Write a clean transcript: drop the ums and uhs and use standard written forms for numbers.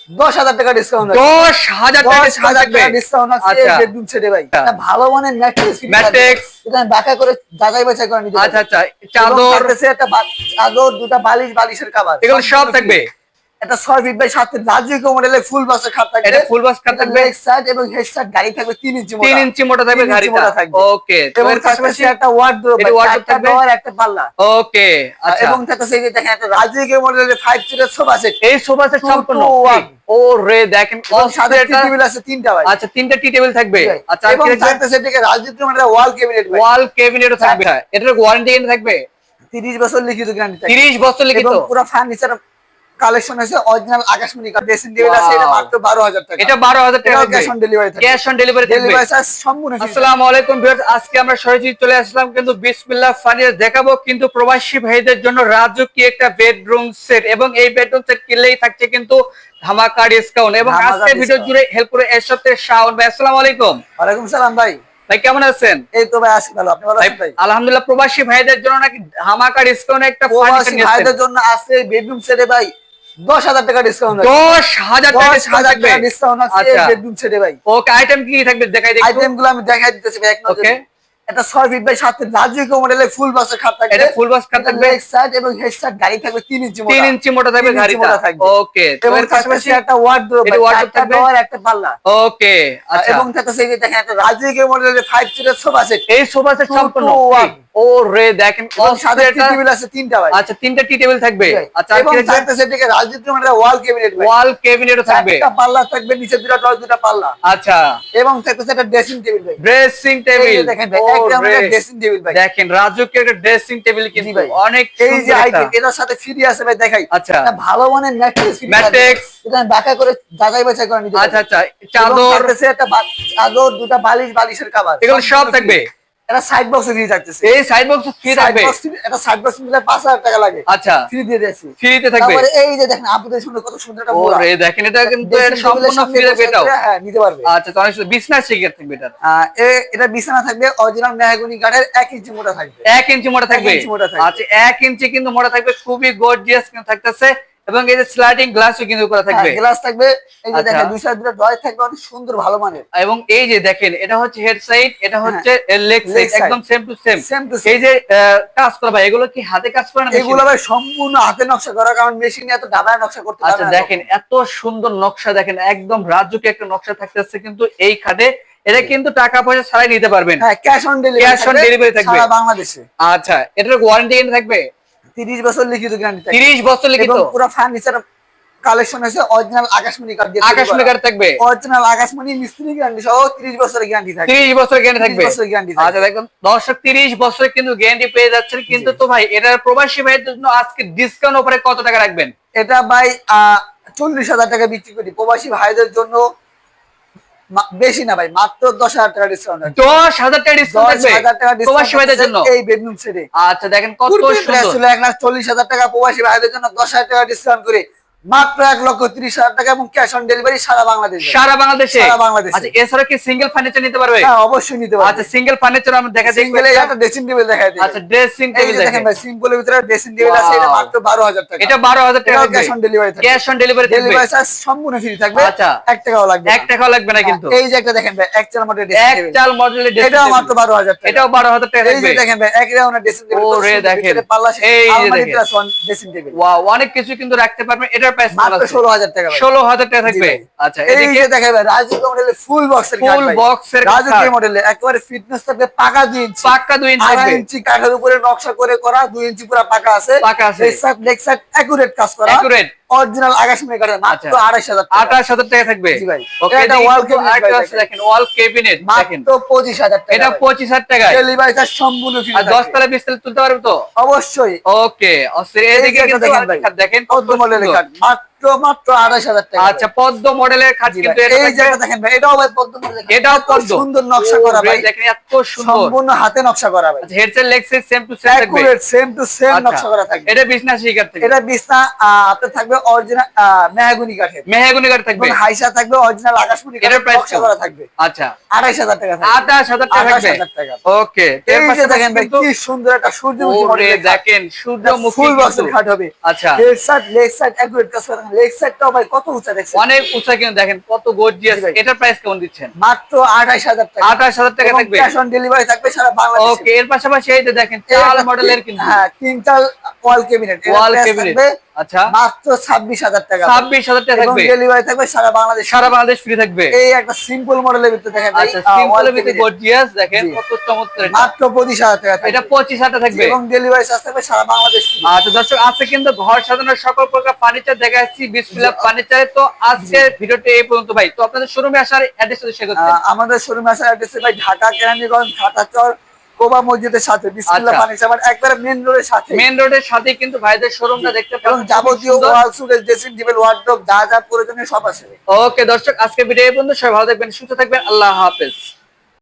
10,000 টাকা ডিসকাউন্ট। 10,000 টাকা ডিসকাউন্ট থাকবে। ডিসকাউন্ট আছে এই আচ্ছা বেডরুম সেটে ভাই। এটা ভালো মানের ম্যাট্রেস ফিনিশ আছে। ম্যাট্রিক্স। এটা বাঁকা করে যাচাই বাছাই করে নিতে আচ্ছা পারবেন। আচ্ছা এবং চাদর থাকতেছে একটা চাদর, দুটো বালিশ, বালিশের কভার এগুলো সব থাকবে। এটা 6 ফিট বাই 7 ফিট রাজকীয় মডেলের ফুল বাসের খাট থাকবে। এটা ফুল বক্স কাট থাকবে। লেগ সাইড এবং হেড সাইড গাড়ি থাকবে 3 ইঞ্চি মোটা। 3 ইঞ্চি মোটা থাকবে 3 ইঞ্চি গাড়িটা। মোটা থাকবে। ওকে তো এবং এর পাশাপাশি থাকতেছে একটা ওয়ার্ডরোব, এটা ওয়ার্ডরোব একটা থাকবে। ডয়ার, একটা পাল্লা। ওকে আচ্ছা এবং থাকতেছে এই যে দেখেন একটা রাজকীয় মডেলের 5 সিটের সোফা সেট। এই সোফা সেট 2 সম্পূর্ণ to 1 ও রে দেখেন এবং সাথে টি এটা টেবিল আছে 3টা ভাই। আচ্ছা 3টা টি টেবিল থাকবে। আচ্ছা আর এবং কি থাকবে? থাকতেছে এদিকে রাজকীয় মডেলের ওয়াল ক্যাবিনেট ভাই। ওয়াল ক্যাবিনেটও থাকবে। এটার ওয়ারেন্টি গ্যারান্টি থাকবে 30 বছর লিখিত গ্যারান্টি থাকবে। 30 বছর লিখিত। এবং পুরো ফার্নিচার কালেকশন আছে অরিজিনাল আকাশমণি কাঠ ড্রেসিং টেবিল আছে। এটা মাত্র 12,000 টাকা। এটা 12,000 টাকা থাকবে। ক্যাশ অন ডেলিভারি থাকবে। ক্যাশ অন ডেলিভারি থাকবে। ডেলিভারি চার্জ সম্পূর্ণ ফ্রি। আসসালামু আলাইকুম ভিউয়ার্স, আজকে আমরা সরাসরি চলে আসলাম কিন্তু বিসমিল্লাহ ফার্নিচার দেখাবো কিন্তু প্রবাসী ভাইদের জন্য রাজকীয় একটা বেডরুম সেট এবং এই বেডরুম সেট কিনলেই থাকছে কিন্তু ধামাকা ডিসকাউন্ট এবং আজকে ভিডিও জুড়ে হেল্প করে এর সাথে শাওন ভাই। আসসালামু আলাইকুম। ওয়ালাইকুম সালাম ভাই। ভাই কেমন আছেন? এই তো ভাই আছি ভালো। আপনি ভালো আছেন ভাই? আলহামদুলিল্লাহ। প্রবাসী ভাইদের জন্য নাকি ধামাকা ডিসকাউন্ট একটা ফার্নিচার প্রবাসী নিয়েছেন। ভাইদের জন্য আছে বেডরুম সেটে ভাই 10,000 টাকা ডিসকাউন্ট। 10,000 টাকা ডিসকাউন্ট 10,000 থাকবে। টাকা ডিসকাউন্ট আছে এই আচ্ছা বেডরুম সেটে ভাই। ওকে আইটেম কি কি থাকবে দেখাই দেখো। আইটেমগুলো আমি দেখাই দিতেছি ভাই এক নজরে। ওকে এটা 6 ফিট বাই 7 ফিট রাজকীয় মডেলের ফুল বাসের খাট থাকবে। এটা ফুল বক্স কাট থাকবে। লেগ সাইড এবং হেড সাইড গাড়ি থাকবে 3 ইঞ্চি মোটা। 3 ইঞ্চি মোটা থাকবে 3 ইঞ্চি গাড়িটা। মোটা থাকবে। ওকে তো এবং এর পাশাপাশি থাকতেছে একটা ওয়ার্ডরোব, এটা ওয়ার্ডরোব একটা থাকবে। ডয়ার, একটা পাল্লা। ওকে আচ্ছা এবং থাকতেছে এই যে দেখেন একটা রাজকীয় মডেলের 5 সিটের সোফা সেট। এই সোফা সেট 2 সম্পূর্ণ to 1 ও রে দেখেন এবং সাথে টি এটা টেবিল আছে 3টা ভাই। আচ্ছা 3টা টি টেবিল থাকবে। আচ্ছা আর এবং কি থাকবে? থাকতেছে এদিকে রাজকীয় মডেলের ওয়াল ক্যাবিনেট ভাই। ওয়াল ক্যাবিনেটও থাকবে। একটা পাল্লা থাকবে, নিচে দুটো ডয়ার, দুটো পাল্লা। আচ্ছা এবং থাকতেছে একটা ড্রেসিং টেবিল ভাই। ড্রেসিং এই টেবিল যে দেখেন ভাই একটা আমাদের ড্রেসিং টেবিল ভাই। দেখেন রাজকীয় একটা ড্রেসিং টেবিল কিন্তু ভাই। অনেক এই যে সুন্দর আইটেম একটা। এটার সাথে ফ্রি আছে ভাই দেখাই। আচ্ছা এটা ভালো মানের ম্যাট্রেস ফ্রি আছে। ম্যাট্রিক্স। এটা বাঁকা করে যাচাই বাছাই করে নিতে আচ্ছা পারবেন। আচ্ছা এবং চাদর থাকতেছে একটা চাদর, দুটো বালিশ, বালিশের কভার এগুলো সব থাকবে। এটা সাইড বক্সে ফ্রি থাকতেছে। এই সাইড বক্স ফ্রি থাকবে। এটা সাইড বক্স নিলে 5,000 টাকা লাগে। আচ্ছা ফ্রি দিয়ে দিয়েছি। ফ্রিতে থাকবে। তারপরে এই যে দেখেন আপনাদের সুন্দর কত সুন্দর একটা মোড়া। ওরে দেখেন এটা কিন্তু ড্রেসিং টেবিলের সম্পূর্ণ সামনে ফ্রি থাকবে এটাও। হ্যাঁ নিতে পারবে। আচ্ছা তো অনেক সুন্দর বিছনা শিকার থাকবে এটা। এটা বিছানা থাকবে অরিজিনাল মেহগনি কাঠের 1 ইঞ্চি মোটা থাকবে। 1 ইঞ্চি মোটা থাকবে। 1 ইঞ্চি মোটা থাকবে। আচ্ছা 1 ইঞ্চি কিন্তু মোটা থাকবে, খুবই গর্জিয়াস কিন্তু থাকতেছে এবং এই যে স্লাইডিং গ্লাসও কিন্তু করা থাকবে। গ্লাস থাকবে। এই যে আচ্ছা। দেখেন দুই সাইড দুটো ডয়ার থাকবে অনেক সুন্দর ভালো মানের। এবং এই যে দেখেন এটা হচ্ছে হেড সাইড, এটা হচ্ছে লেগ সাইড, leg side। একদম same to same. Same to same। এই যে কাজ করা ভাই এগুলো কি হাতে কাজ করে না মেশিনে? এগুলো ভাই সম্পূর্ণ হাতে নকশা করা, কারণ মেশিনে এত ডাবায় নকশা করতে পারবে আচ্ছা না। দেখেন এত সুন্দর নকশা, দেখেন একদম রাজকীয় একটা নকশা থাকতেছে কিন্তু এই খাটে। এটা কিন্তু টাকা পয়সা ছাড়াই নিতে পারবেন। হ্যাঁ cash on delivery. Cash on delivery থাকবে। সারা বাংলাদেশে। আচ্ছা এটার ওয়ারেন্টি গ্যারান্টি থাকবে 30 বছর লিখিত গ্যারান্টি থাকবে। 30 বছর লিখিত। এবং পুরো ফার্নিচার কালেকশন আছে অরিজিনাল আকাশমণি কাঠ দিয়ে। আকাশমণি কাঠ থাকবে। অরিজিনাল আকাশমণি মিস্ত্রি গ্যারান্টি সহ 30 বছরের গ্যারান্টি থাকবে। 30 বছর গ্যারান্টি 30 থাকবে। বছরের গ্যারান্টি থাকবে। আচ্ছা দেখুন দর্শক 30 বছরের কিন্তু গ্যারান্টি পেয়ে যাচ্ছেন কিন্তু। তো ভাই এটার প্রবাসী ভাইদের জন্য আজকে ডিসকাউন্ট অফারে কত টাকা রাখবেন? এটা ভাই 40,000 টাকা বিক্রি করি। প্রবাসী ভাইদের জন্য বেশি না ভাই, মাত্র 10,000 টাকা ডিসকাউন্ট আছে। 10,000 টাকা ডিসকাউন্ট থাকবে 10,000 টাকা প্রবাসী ভাইদের জন্য এই বেডরুম সেটে। আচ্ছা দেখেন কত সুন্দর। ছিল 1,40,000 টাকা, প্রবাসী ভাইদের জন্য 10,000 টাকা ডিসকাউন্ট করে মাত্র 1,30,000 টাকা এবং ক্যাশ অন ডেলিভারি সারা বাংলাদেশে। সারা বাংলাদেশে। সারা বাংলাদেশে। আচ্ছা এছাড়া কি সিঙ্গেল ফার্নিচার নিতে পারবে? হ্যাঁ অবশ্যই নিতে পারবে। আচ্ছা সিঙ্গেল ফার্নিচার আমরা দেখা দেখব। সিঙ্গেলে একটা ড্রেসিং টেবিল দেখাই দিই। আচ্ছা ড্রেসিং এই টেবিল যে দেখেন দেখেন ভাই সিম্পলের ভিতরে ড্রেসিং টেবিল আছে, এটা Wow। মাত্র 12,000 টাকা। এটা 12,000 টাকা থাকবে। ক্যাশ অন ডেলিভারি থাকবে। ক্যাশ অন ডেলিভারি থাকবে। ডেলিভারি চার্জ সম্পূর্ণ ফ্রি থাকবে। আচ্ছা 1 টাকাও লাগবে না। 1 টাকাও লাগবে না কিন্তু। এই যে একটা দেখেন ভাই এক চাল মডেলের ড্রেসিং এক টেবিল। চাল মডেলের ড্রেসিং এটাও টেবিল। মাত্র 12,000 টাকা। এটাও 12,000 টাকা এই যে থাকবে। দেখেন ভাই এক রাউন্ডের ড্রেসিং টেবিল। ওরে দেখেন। পাল্লা এই যে আলমারি দেখেন। Plus one dressing table. Wow অনেক কিছু কিন্তু রাখতে পারবেন। এটার প্রাইস মাত্র 16,000 টাকা ভাই। 16,000 টাকা থাকবে। জি ভাই। আচ্ছা এই এদিকে যে দেখেন ভাই রাজকীয় মডেলের ফুল বক্সের কাঠ ফুল ভাই। বক্সের রাজকীয় মডেলের একেবারে ফিটনেস থাকবে পাকা 2 ইঞ্চি। পাক্কা 2 ইঞ্চি 2.5 থাকবে। ইঞ্চি কাঠের উপরে নকশা করে করা, 2 ইঞ্চি পুরো পাকা আছে। পাকা আছে। এই সাইড লেগ সাইড একুরেট কাজ করা। একুরেট। অরিজিনাল আকাশমণি কাঠের মাত্র 28,000 টাকা। 28,000 টাকা থাকবে। জি ভাই। ওকে এটা এটা ওয়াল ওয়াল ক্যাবিনেট ক্যাবিনেট ভাই দেখেন ওয়াল ক্যাবিনেট দেখেন মাত্র 25,000 টাকা। এটা 25,000 টাকায়। ডেলিভারি চার্জ সম্পূর্ণ ফ্রি। আর 10 তলা 20 তলা তুলতে পারবে তো? অবশ্যই। ওকে এদিকে এই যে কিন্তু দেখেন ভাই। দেখেন পদ্ম মডেলের কাঠ মাত্র 28,000 টাকা। আচ্ছা পদ্ম মডেলের খাট জি কিন্তু ভাই। এটা এই যে থাকবে। একটা দেখেন ভাই এটাও ভাই পদ্ম মডেলের কাঠ। এটাও এত পদ্ম। সুন্দর নকশা করা ওরে ভাই। দেখেন এত সুন্দর। সম্পূর্ণ হাতে নকশা করা ভাই। আচ্ছা headset leg set same to same থাকবে। একুরেট সেম টু সেম আচ্ছা, নকশা করা থাকবে। এটা বিছনা শিকার থাকবে। এটা বিছনা আপনার থাকবে অরিজিনাল মেহগনি কাঠের। মেহগনি কাঠ থাকবে। এবং হাইসা থাকবে অরিজিনাল আকাশমণি এটার কাঠের প্রাইস নকশা করা থাকবে। আচ্ছা 28,000 টাকা থাকবে। 28,000 টাকা থাকবে। 28,000 টাকা। ওকে এই যে দেখেন ভাই কি সুন্দর একটা সূর্যমুখী ওরে মডেলের কাঠ। দেখেন সূর্যমুখী ফুল কিন্তু। বক্সের কাঠ হবে। আচ্ছা head side leg side accurate কাজ করা লেগ সাইডটাও ভাই কত উঁচা দেখছেন, অনেক উঁচা কিন্তু দেখেন কত গর্জিয়াস। জি ভাই। এটার প্রাইস কেমন দিচ্ছেন? মাত্র 28,000 টাকা। 28,000 টাকা থাকবে। ক্যাশ অন ডেলিভারি থাকবে সারা বাংলাদেশে। ওকে, এর পাশাপাশি এই যে দেখেন চাল মডেলের কিন্তু হ্যাঁ, তিনটা ওয়াল ক্যাবিনেট, ওয়াল ক্যাবিনেট। আচ্ছা, মাত্র 26,000 টাকা। 26,000 টাকা এবং থাকবে। ডেলিভারি থাকবে সারা বাংলাদেশ। সারা বাংলাদেশ ফ্রি থাকবে। এই একটা সিম্পল মডেলের ভিতরে দেখেন ভাই, আচ্ছা, সিম্পলের ভিতরে গর্জিয়াস দেখেন জি। কত চমৎকার এটা। মাত্র 25,000 টাকা থাকবে। এটা 25,000 টাকা থাকবে। এবং ডেলিভারি চার্জ থাকবে সারা বাংলাদেশ। আচ্ছা দর্শক, আছে কিন্তু ঘর সাজানোর সকল প্রকার ফার্নিচার দেখাচ্ছি বিসমিল্লাহ ফার্নিচারে। তো আজকের ভিডিওটি এই পর্যন্ত ভাই। তো আপনাদের শোরুমে আসার অ্যাড্রেসটা শেয়ার করতেন। আমাদের শোরুমে আসার অ্যাড্রেস ভাই ঢাকা কেরানীগঞ্জ ঘাটাচর কোবা মসজিদের সাথে বিসমিল্লাহ আচ্ছা। ফার্নিচার, মানে একবারে মেইন রোডের সাথে। মেইন রোডের সাথে কিন্তু ভাইদের শোরুমটা দেখতে এবং পাচ্ছেন। যাবতীয় ওয়াল সুকেস, ড্রেসিং টেবিল, ওয়ার্ডরোব যা যা প্রয়োজনীয় সব আছে। ওকে দর্শক, আজকে ভিডিও এই পর্যন্ত। সবাই ভালো থাকবেন, সুস্থ থাকবেন, আল্লাহ হাফেজ।